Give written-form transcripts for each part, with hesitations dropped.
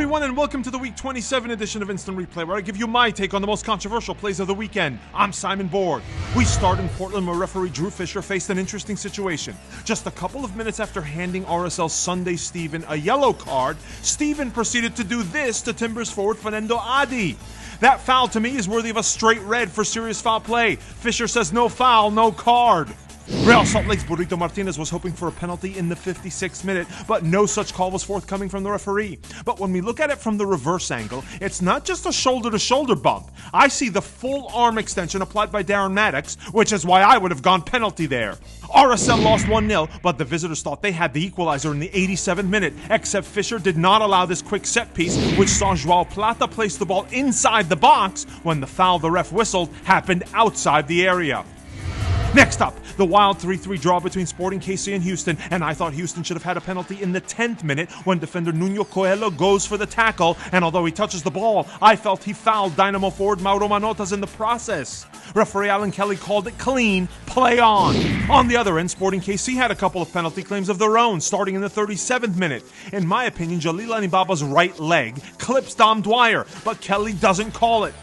everyone, and welcome to the Week 27 edition of Instant Replay, where I give you my take on the most controversial plays of the weekend. I'm Simon Borg. We start in Portland, where referee Drew Fisher faced an interesting situation. Just a couple of minutes after handing RSL's Sunday Steven a yellow card, Steven proceeded to do this to Timbers forward Fernando Adi. That foul to me is worthy of a straight red for serious foul play. Fisher says no foul, no card. Real Salt Lake's Burrito Martinez was hoping for a penalty in the 56th minute, but no such call was forthcoming from the referee. But when we look at it from the reverse angle, it's not just a shoulder-to-shoulder bump. I see the full arm extension applied by Darren Maddox, which is why I would have gone penalty there. RSL lost 1-0, but the visitors thought they had the equalizer in the 87th minute, except Fisher did not allow this quick set piece, which saw Joao Plata place the ball inside the box when the foul the ref whistled happened outside the area. Next up, the wild 3-3 draw between Sporting KC and Houston, and I thought Houston should have had a penalty in the 10th minute when defender Nuno Coelho goes for the tackle, and although he touches the ball, I felt he fouled Dynamo forward Mauro Manotas in the process. Referee Alan Kelly called it clean, play on. On the other end, Sporting KC had a couple of penalty claims of their own, starting in the 37th minute. In my opinion, Jalil Anibaba's right leg clips Dom Dwyer, but Kelly doesn't call it.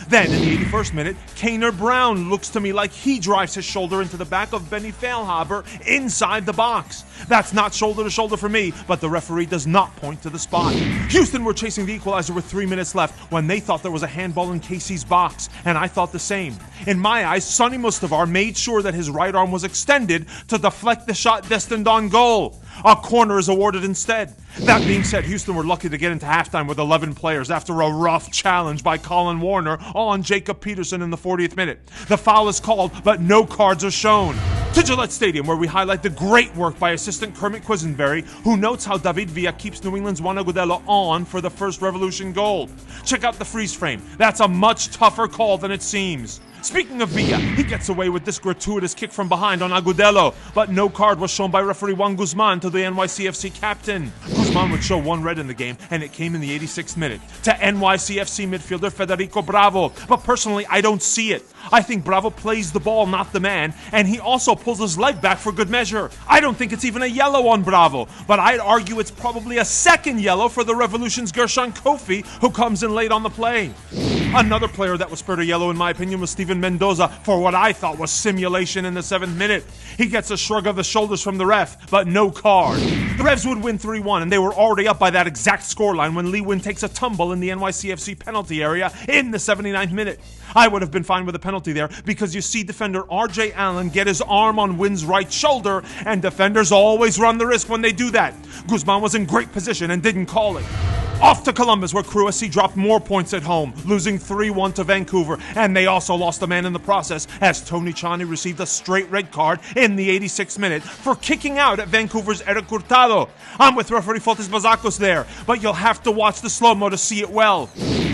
Then, in the 81st minute, Kaner Brown looks to me like he drives his shoulder into the back of Benny Feilhaber inside the box. That's not shoulder-to-shoulder for me, but the referee does not point to the spot. Houston were chasing the equalizer with 3 minutes left when they thought there was a handball in KC's box, and I thought the same. In my eyes, Sonny Mustavar made sure that his right arm was extended to deflect the shot destined on goal. A corner is awarded instead. That being said, Houston were lucky to get into halftime with 11 players after a rough challenge by Colin Warner on Jacob Peterson in the 40th minute. The foul is called, but no cards are shown. To Gillette Stadium, where we highlight the great work by assistant Kermit Quisenberry, who notes how David Villa keeps New England's Juan Agudelo on for the first Revolution goal. Check out the freeze frame. That's a much tougher call than it seems. Speaking of Villa, he gets away with this gratuitous kick from behind on Agudelo, but no card was shown by referee Juan Guzman to the NYCFC captain. Guzman would show one red in the game, and it came in the 86th minute to NYCFC midfielder Federico Bravo, but personally I don't see it. I think Bravo plays the ball, not the man, and he also pulls his leg back for good measure. I don't think it's even a yellow on Bravo, but I'd argue it's probably a second yellow for the Revolution's Gershon Kofi, who comes in late on the play. Another player that was spared a yellow, in my opinion, was Steven Mendoza for what I thought was simulation in the 7th minute. He gets a shrug of the shoulders from the ref, but no card. The Revs would win 3-1, and they were already up by that exact scoreline when Lee Win takes a tumble in the NYCFC penalty area in the 79th minute. I would have been fine with a penalty there because you see defender RJ Allen get his arm on Win's right shoulder, and defenders always run the risk when they do that. Guzman was in great position and didn't call it. Off to Columbus, where Crew SC dropped more points at home, losing 3-1 to Vancouver, and they also lost a man in the process as Tony Chani received a straight red card in the 86th minute for kicking out at Vancouver's Eric Hurtado. I'm with referee Fotis Bazakos there, but you'll have to watch the slow-mo to see it well.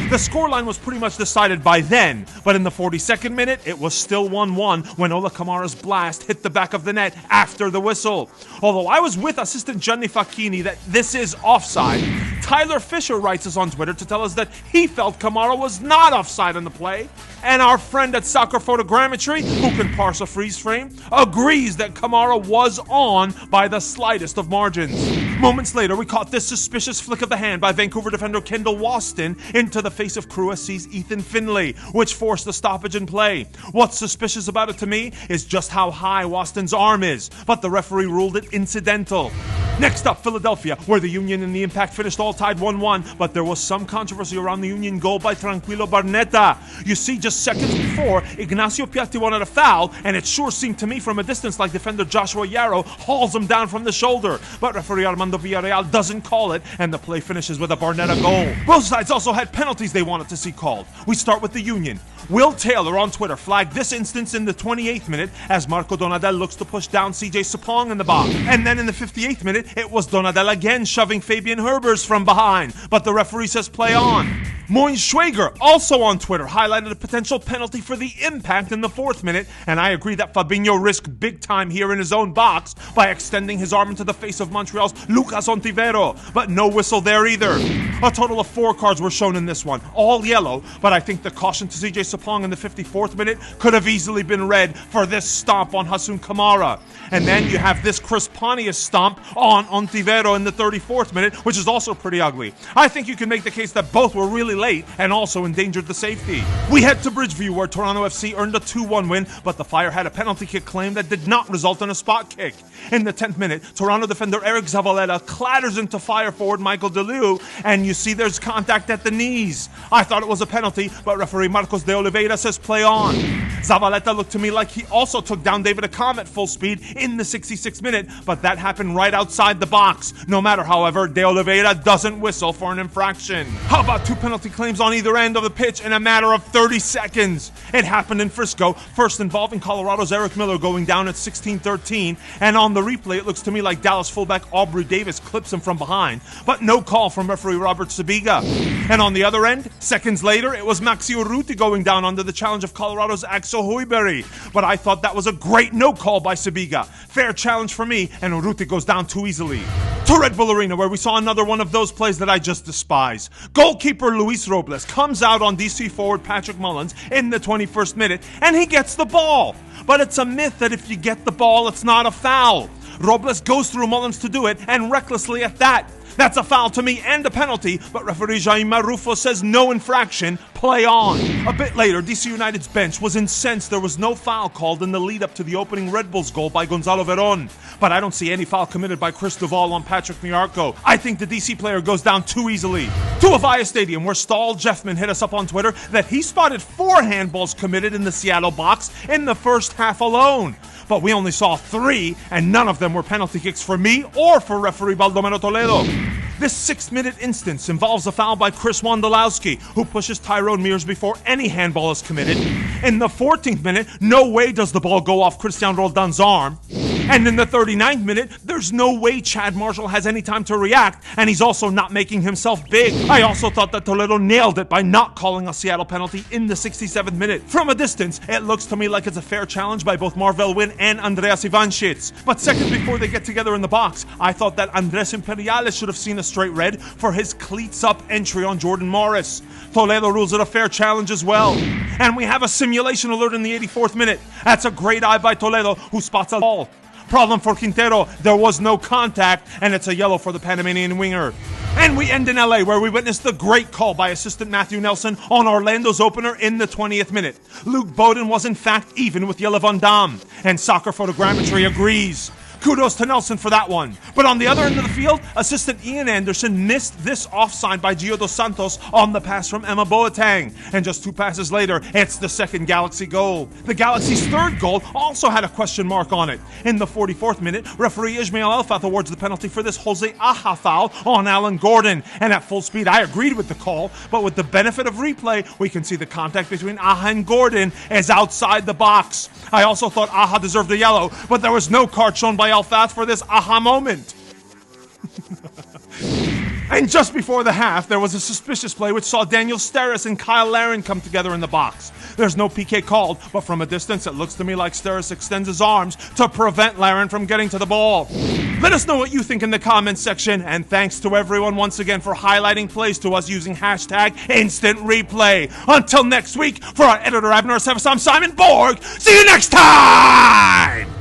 The scoreline was pretty much decided by then, but in the 42nd minute, it was still 1-1 when Ola Kamara's blast hit the back of the net after the whistle. Although I was with assistant Gianni Facchini that this is offside, Tyler Fisher writes us on Twitter to tell us that he felt Kamara was not offside in the play, and our friend at Soccer Photogrammetry, who can parse a freeze frame, agrees that Kamara was on by the slightest of margins. Moments later, we caught this suspicious flick of the hand by Vancouver defender Kendall Waston into the face of Crew SC's Ethan Finlay, which forced the stoppage in play. What's suspicious about it to me is just how high Waston's arm is, but the referee ruled it incidental. Next up, Philadelphia, where the Union and the Impact finished all tied 1-1, but there was some controversy around the Union goal by Tranquilo Barnetta. You see, just seconds before, Ignacio Piatti wanted a foul, and it sure seemed to me from a distance like defender Joshua Yarrow hauls him down from the shoulder, but referee Armando Villarreal doesn't call it, and the play finishes with a Barnetta goal. Both sides also had penalties they wanted to see called. We start with the Union. Will Taylor on Twitter flagged this instance in the 28th minute as Marco Donadel looks to push down CJ Sapong in the box. And then in the 58th minute, it was Donadel again shoving Fabian Herbers from behind. But the referee says play on. Moinschwager, also on Twitter, highlighted a potential penalty for the impact in the 4th minute, and I agree that Fabinho risked big time here in his own box by extending his arm into the face of Montreal's Lucas Ontivero, but no whistle there either. A total of 4 cards were shown in this one, all yellow, but I think the caution to CJ Sapong in the 54th minute could have easily been red for this stomp on Hassoun Kamara. And then you have this Chris Pontius stomp on Ontivero in the 34th minute, which is also pretty ugly. I think you can make the case that both were really late and also endangered the safety. We head to Bridgeview where Toronto FC earned a 2-1 win, but the Fire had a penalty kick claim that did not result in a spot kick. In the 10th minute, Toronto defender Eric Zavaleta clatters into Fire forward Michael DeLu, and you see there's contact at the knees. I thought it was a penalty, but referee Marcos de Oliveira says play on. Zavaleta looked to me like he also took down David Accam at full speed in the 66th minute, but that happened right outside the box. No matter, however, de Oliveira doesn't whistle for an infraction. How about 2 penalty claims on either end of the pitch in a matter of 30 seconds? It happened in Frisco, first involving Colorado's Eric Miller going down at 16-13, and on the replay it looks to me like Dallas fullback Aubrey Davis clips him from behind, but no call from referee Robert Sabiga. And on the other end, seconds later, it was Maxi Urruti going down under the challenge of Colorado's Axel Hoiberg, but I thought that was a great no call by Sabiga. Fair challenge for me, and Urruti goes down too easily. To Red Bull Arena, where we saw another one of those plays that I just despise. Goalkeeper Luis Robles comes out on DC forward Patrick Mullins in the 21st minute, and he gets the ball. But it's a myth that if you get the ball, it's not a foul. Robles goes through Mullins to do it, and recklessly at that. That's a foul to me and a penalty, but referee Jaime Marufo says no infraction, play on. A bit later, DC United's bench was incensed there was no foul called in the lead-up to the opening Red Bulls goal by Gonzalo Veron. But I don't see any foul committed by Chris Duval on Patrick Miarco. I think the DC player goes down too easily. To Avaya Stadium, where Stahl Jeffman hit us up on Twitter that he spotted 4 handballs committed in the Seattle box in the first half alone. But we only saw 3, and none of them were penalty kicks for me or for referee Baldomero Toledo. This 6-minute instance involves a foul by Chris Wondolowski, who pushes Tyrone Mears before any handball is committed. In the 14th minute, no way does the ball go off Christian Roldan's arm. And in the 39th minute, there's no way Chad Marshall has any time to react, and he's also not making himself big. I also thought that Toledo nailed it by not calling a Seattle penalty in the 67th minute. From a distance, it looks to me like it's a fair challenge by both Marvel Wynn and Andreas Ivanschitz. But seconds before they get together in the box, I thought that Andres Imperiales should have seen a straight red for his cleats-up entry on Jordan Morris. Toledo rules it a fair challenge as well. And we have a simulation alert in the 84th minute. That's a great eye by Toledo, who spots a ball. Problem for Quintero, there was no contact, and it's a yellow for the Panamanian winger. And we end in LA, where we witnessed the great call by assistant Matthew Nelson on Orlando's opener in the 20th minute. Luke Bowden was in fact even with Jelle Van Damme, and Soccer Photogrammetry agrees. Kudos to Nelson for that one. But on the other end of the field, assistant Ian Anderson missed this offside by Gio dos Santos on the pass from Emma Boateng. And just 2 passes later, it's the second Galaxy goal. The Galaxy's third goal also had a question mark on it. In the 44th minute, referee Ismail Elfath awards the penalty for this Jose Aja foul on Alan Gordon. And at full speed, I agreed with the call, but with the benefit of replay, we can see the contact between Aja and Gordon is outside the box. I also thought Aja deserved a yellow, but there was no card shown by Elfath for this aha moment. And just before the half, there was a suspicious play which saw Daniel Steres and Kyle Larin come together in the box. There's no PK called, but from a distance it looks to me like Steres extends his arms to prevent Larin from getting to the ball. Let us know what you think in the comments section, and thanks to everyone once again for highlighting plays to us using hashtag #InstantReplay. Until next week, for our editor Abner Aceves, I'm Simon Borg. See you next time!